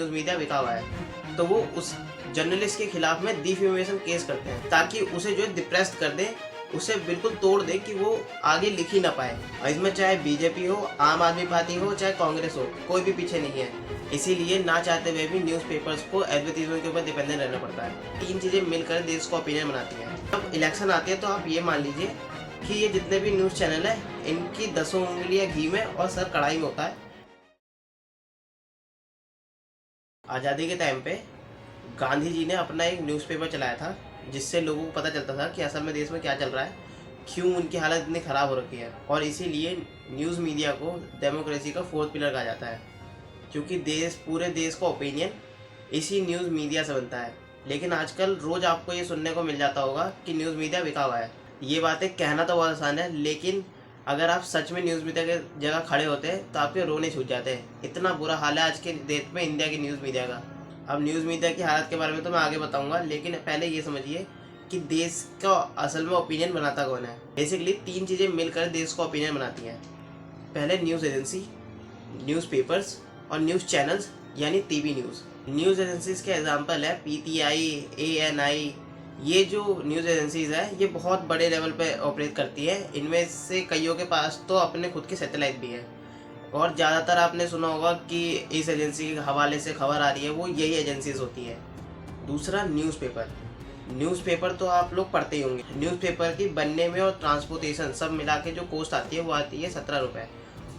News media बिका हुआ है, तो वो उस जर्नलिस्ट के खिलाफ में डिफेमेशन केस करते हैं ताकि उसे जो है डिप्रेस्ड कर दे, उसे बिल्कुल तोड़ दे कि वो आगे लिख ही ना पाए। और इसमें चाहे बीजेपी हो, आम आदमी पार्टी हो, चाहे कांग्रेस हो, कोई भी पीछे नहीं है। इसीलिए ना चाहते हुए भी न्यूज़पेपर्स को एडवर्टीजमेंट के ऊपर डिपेंडेंट रहना पड़ता है। तीन चीज़ें मिलकर देश को ओपिनियन बनाती हैं। जब इलेक्शन आती है तो आप ये मान लीजिए कि ये जितने भी न्यूज़ चैनल है, इनकी 10 उंगलियां घी में और सर कढ़ाई में होता है। आज़ादी के टाइम पे गांधी जी ने अपना एक न्यूज़पेपर चलाया था, जिससे लोगों को पता चलता था कि असल में देश में क्या चल रहा है, क्यों उनकी हालत इतनी ख़राब हो रखी है। और इसीलिए न्यूज़ मीडिया को डेमोक्रेसी का फोर्थ पिलर कहा जाता है, क्योंकि पूरे देश का ओपिनियन इसी न्यूज़ मीडिया से बनता है। लेकिन आजकल रोज़ आपको ये सुनने को मिल जाता होगा कि न्यूज़ मीडिया बिका हुआ है। ये बातें कहना तो बहुत आसान है, लेकिन अगर आप सच में न्यूज़ मीडिया के जगह खड़े होते हैं तो आपके रोने छूट जाते हैं। इतना बुरा हाल है आज के डेट में इंडिया की न्यूज़ मीडिया का। अब न्यूज़ मीडिया की हालत के बारे में तो मैं आगे बताऊंगा, लेकिन पहले ये समझिए कि देश का असल में ओपिनियन बनाता कौन है। बेसिकली तीन चीज़ें मिलकर देश का ओपिनियन बनाती हैं। पहले न्यूज़ एजेंसी, न्यूज़पेपर्स और न्यूज़ चैनल्स यानी टीवी न्यूज़। न्यूज़ एजेंसीज के एग्जांपल है पीटीआई, एएनआई। ये जो न्यूज़ एजेंसीज है ये बहुत बड़े लेवल पे ऑपरेट करती है। इनमें से कईयों के पास तो अपने खुद के सैटेलाइट भी है, और ज़्यादातर आपने सुना होगा कि इस एजेंसी के हवाले से खबर आ रही है, वो यही एजेंसीज होती है। दूसरा न्यूज़पेपर। न्यूज़पेपर तो आप लोग पढ़ते ही होंगे। न्यूज़पेपर की बनने में और ट्रांसपोर्टेशन सब मिला के जो कॉस्ट आती है वो आती है 17 रुपये,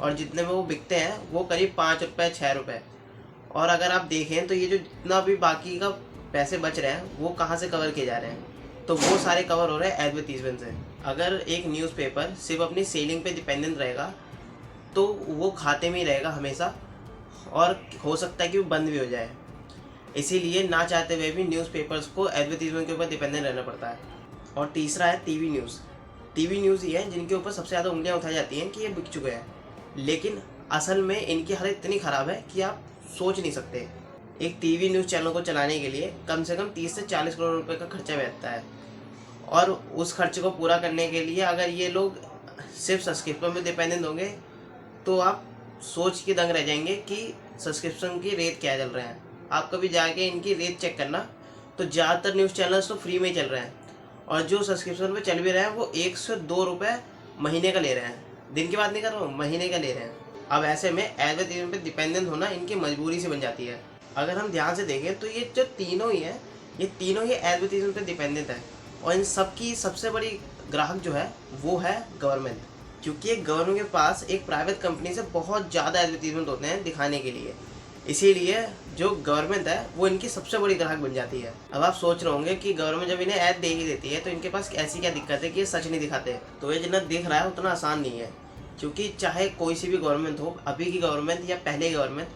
और जितने में वो बिकते हैं वो करीब 5 रुपये 6 रुपये। और अगर आप देखें तो ये जो जितना भी बाकी का पैसे बच रहे हैं वो कहाँ से कवर किए जा रहे हैं, तो वो सारे कवर हो रहे हैं एडवर्टीजमेंट से। अगर एक न्यूज़पेपर सिर्फ अपनी सेलिंग पे डिपेंडेंट रहेगा तो वो खाते में ही रहेगा हमेशा, और हो सकता है कि वो बंद भी हो जाए। इसीलिए ना चाहते हुए भी न्यूज़पेपर्स को एडवर्टीजमेंट के ऊपर डिपेंडेंट रहना पड़ता है। और तीसरा है टीवी न्यूज़। टीवी न्यूज़ ये है जिनके ऊपर सबसे ज़्यादा उंगलियां उठाई जाती हैं कि ये बिक चुके हैं, लेकिन असल में इनकी हालत इतनी ख़राब है कि आप सोच नहीं सकते। एक टीवी न्यूज़ चैनल को चलाने के लिए कम से कम 30 से 40 करोड़ रुपए का खर्चा बैठता है, और उस खर्चे को पूरा करने के लिए अगर ये लोग सिर्फ सब्सक्रिप्शन पे डिपेंडेंट होंगे तो आप सोच के दंग रह जाएंगे कि सब्सक्रिप्शन की रेट क्या चल रहे हैं। आप कभी जाके इनकी रेट चेक करना, तो ज़्यादातर न्यूज़ चैनल्स तो फ्री में ही चल रहे हैं, और जो सब्सक्रिप्शन पे चल भी रहे हैं वो 1 से 2 रुपये महीने का ले रहे हैं। दिन की बात नहीं कर रहा हूँ, महीने का ले रहे हैं। अब ऐसे में एडवर्टीजमेंट पे डिपेंडेंट होना इनकी मजबूरी से बन जाती है। अगर हम ध्यान से देखें तो ये जो तीनों ही हैं, ये तीनों ही एडवर्टीजमेंट पे डिपेंडेंट है, और इन सब की सबसे बड़ी ग्राहक जो है वो है गवर्नमेंट, क्योंकि एक गवर्नमेंट के पास एक प्राइवेट कंपनी से बहुत ज़्यादा एडवर्टीजमेंट होते हैं दिखाने के लिए। इसीलिए जो गवर्नमेंट है वो इनकी सबसे बड़ी ग्राहक बन जाती है। अब आप सोच रहे होंगे कि गवर्नमेंट जब इन्हें ऐड दे ही देती है तो इनके पास ऐसी क्या दिक्कत है कि ये सच नहीं दिखाते। तो ये जितना दिख रहा है उतना आसान नहीं है, क्योंकि चाहे कोई सी भी गवर्नमेंट हो, अभी की गवर्नमेंट या पहले की गवर्नमेंट,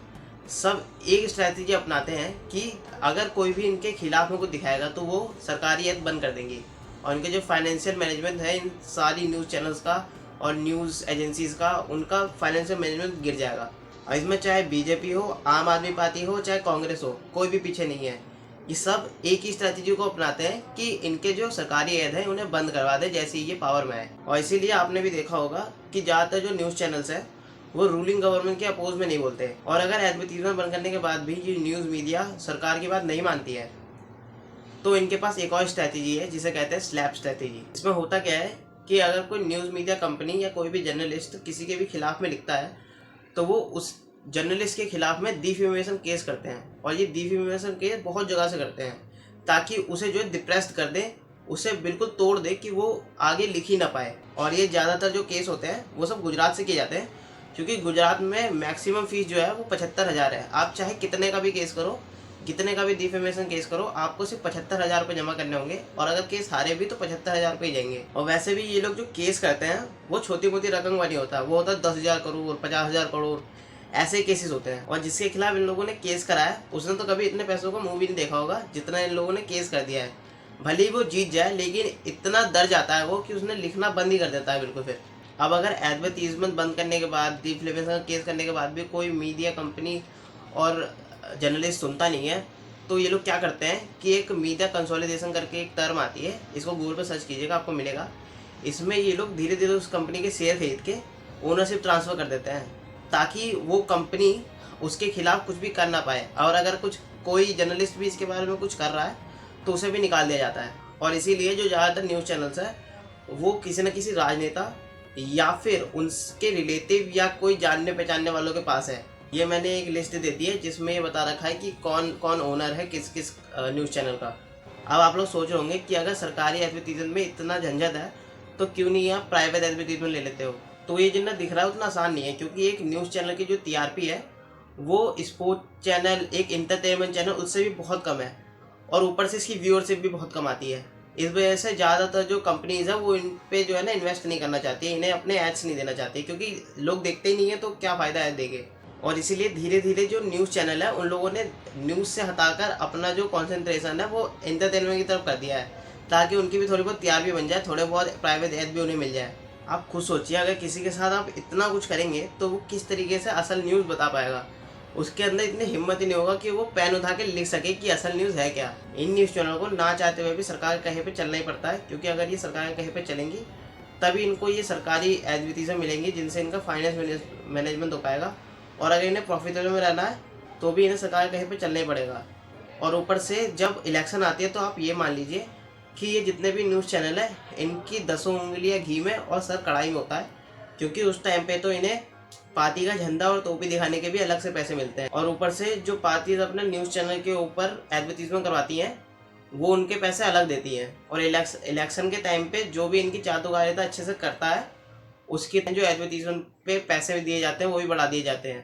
सब एक स्ट्रैटेजी अपनाते हैं कि अगर कोई भी इनके खिलाफ में कुछ दिखाएगा तो वो सरकारी ऐड बंद कर देंगे, और इनके जो फाइनेंशियल मैनेजमेंट है इन सारी न्यूज़ चैनल्स का और न्यूज़ एजेंसीज़ का, उनका फाइनेंशियल मैनेजमेंट गिर जाएगा। और इसमें चाहे बीजेपी हो, आम आदमी पार्टी हो, चाहे कांग्रेस हो, कोई भी पीछे नहीं है। ये सब एक ही स्ट्रैटेजी को अपनाते हैं कि इनके जो सरकारी ऐड हैं उन्हें बंद करवा दे जैसे ही ये पावर में आए। और इसीलिए आपने भी देखा होगा कि ज़्यादातर जो न्यूज़ चैनल्स हैं वो रूलिंग गवर्नमेंट के अपोज में नहीं बोलते, और अगर एडवर्टीजमेंट बंद करने के बाद भी ये न्यूज़ मीडिया सरकार की बात नहीं मानती है तो इनके पास एक और स्ट्रैटेजी है जिसे कहते हैं स्लैप स्ट्रैटेजी। इसमें होता क्या है कि अगर कोई न्यूज़ मीडिया कंपनी या कोई भी जर्नलिस्ट किसी के भी खिलाफ में लिखता है तो वो उस जर्नलिस्ट के खिलाफ में डिफेमेशन केस करते हैं, और ये डिफेमेशन केस बहुत जगह से करते हैं ताकि उसे जो है डिप्रेस्ड कर दें, उसे बिल्कुल तोड़ दे कि वो आगे लिख ही ना पाए। और ये ज़्यादातर जो केस होते हैं वो सब गुजरात से किए जाते हैं, क्योंकि गुजरात में मैक्सिमम फीस जो है वो 75,000 है। आप चाहे कितने का भी केस करो, कितने का भी डिफेमेशन केस करो, आपको सिर्फ 75,000 रुपये जमा करने होंगे, और अगर केस हारे भी तो 75,000 रुपये जाएंगे। और वैसे भी ये लोग जो केस करते हैं वो छोटी मोटी रकम वाली होता है, वो होता है 10,000 करोड़, 50,000 करोड़, ऐसे केसेस होते हैं। और जिसके खिलाफ इन लोगों ने केस कराया उसने तो कभी इतने पैसों का मुंह भी नहीं देखा होगा जितना इन लोगों ने केस कर दिया है। भले ही वो जीत जाए, लेकिन इतना डर जाता है वो कि उसने लिखना बंद ही कर देता है बिल्कुल। फिर अब अगर एडवर्टीजमेंट बंद करने के बाद, डिफेमेशन का केस करने के बाद भी कोई मीडिया कंपनी और जर्नलिस्ट सुनता नहीं है, तो ये लोग क्या करते हैं कि एक मीडिया कंसोलिडेशन करके एक टर्म आती है, इसको गूगल पर सर्च कीजिएगा आपको मिलेगा। इसमें ये लोग धीरे धीरे उस कंपनी के शेयर खरीद के ओनरशिप ट्रांसफ़र कर देते हैं, ताकि वो कंपनी उसके खिलाफ कुछ भी कर ना पाए, और अगर कुछ कोई जर्नलिस्ट भी इसके बारे में कुछ कर रहा है तो उसे भी निकाल दिया जाता है। और इसीलिए जो ज़्यादातर न्यूज़ चैनल्स है वो किसी न किसी राजनेता या फिर उनके रिलेटिव या कोई जानने पहचानने वालों के पास है। ये मैंने एक लिस्ट दे दी है जिसमें ये बता रखा है कि कौन कौन ओनर है किस किस न्यूज़ चैनल का। अब आप लोग सोच रहे होंगे कि अगर सरकारी एडवर्टीजमेंट में इतना झंझट है तो क्यों नहीं आप प्राइवेट एडवर्टीजमेंट ले लेते हो। तो ये जितना दिख रहा है उतना आसान नहीं है, क्योंकि एक न्यूज़ चैनल की जो टीआरपी है वो स्पोर्ट चैनल, एक इंटरटेनमेंट चैनल उससे भी बहुत कम है, और ऊपर से इसकी व्यूअरशिप भी बहुत कम आती है। इस वजह से ज़्यादातर जो कंपनीज़ है वो इन पे जो है ना इन्वेस्ट नहीं करना चाहती है, इन्हें अपने एड्स नहीं देना चाहती, क्योंकि लोग देखते ही नहीं है तो क्या फ़ायदा है देंगे। और इसीलिए धीरे धीरे जो न्यूज़ चैनल है उन लोगों ने न्यूज़ से हटाकर अपना जो कॉन्सेंट्रेशन है वो एंटरटेनमेंट की तरफ कर दिया है, ताकि उनकी भी थोड़ी बहुत टीआरपी बन जाए, थोड़े बहुत प्राइवेट एड भी उन्हें मिल जाए। आप खुद सोचिए, अगर किसी के साथ आप इतना कुछ करेंगे तो वो किस तरीके से असल न्यूज़ बता पाएगा। उसके अंदर इतनी हिम्मत ही नहीं होगा कि वो पेन उठा के लिख सके कि असल न्यूज़ है क्या। इन न्यूज़ चैनल को ना चाहते हुए भी सरकार के कहे पे चलना ही पड़ता है, क्योंकि अगर ये सरकार के कहे पे चलेंगी तभी इनको ये सरकारी एडवर्टीजमेंट मिलेंगी जिनसे इनका फाइनेंस मैनेजमेंट हो पाएगा। और अगर इन्हें प्रॉफिटेबल में रहना है तो भी इन्हें सरकार के कहे पे चलना ही पड़ेगा। और ऊपर से जब इलेक्शन आती है तो आप ये मान लीजिए कि ये जितने भी न्यूज़ चैनल है इनकी 10 उंगलियां घी में और सर कढ़ाई में होता है, क्योंकि उस टाइम पे तो इन्हें पार्टी का झंडा और टोपी दिखाने के भी अलग से पैसे मिलते हैं। और ऊपर से जो पार्टीज अपने न्यूज़ चैनल के ऊपर एडवर्टीजमेंट करवाती हैं वो उनके पैसे अलग देती हैं। और इलेक्शन के टाइम पे जो भी इनकी चातुकारिता अच्छे से करता है उसके जो एडवर्टीजमेंट पे पैसे दिए जाते हैं वो भी बढ़ा दिए जाते हैं।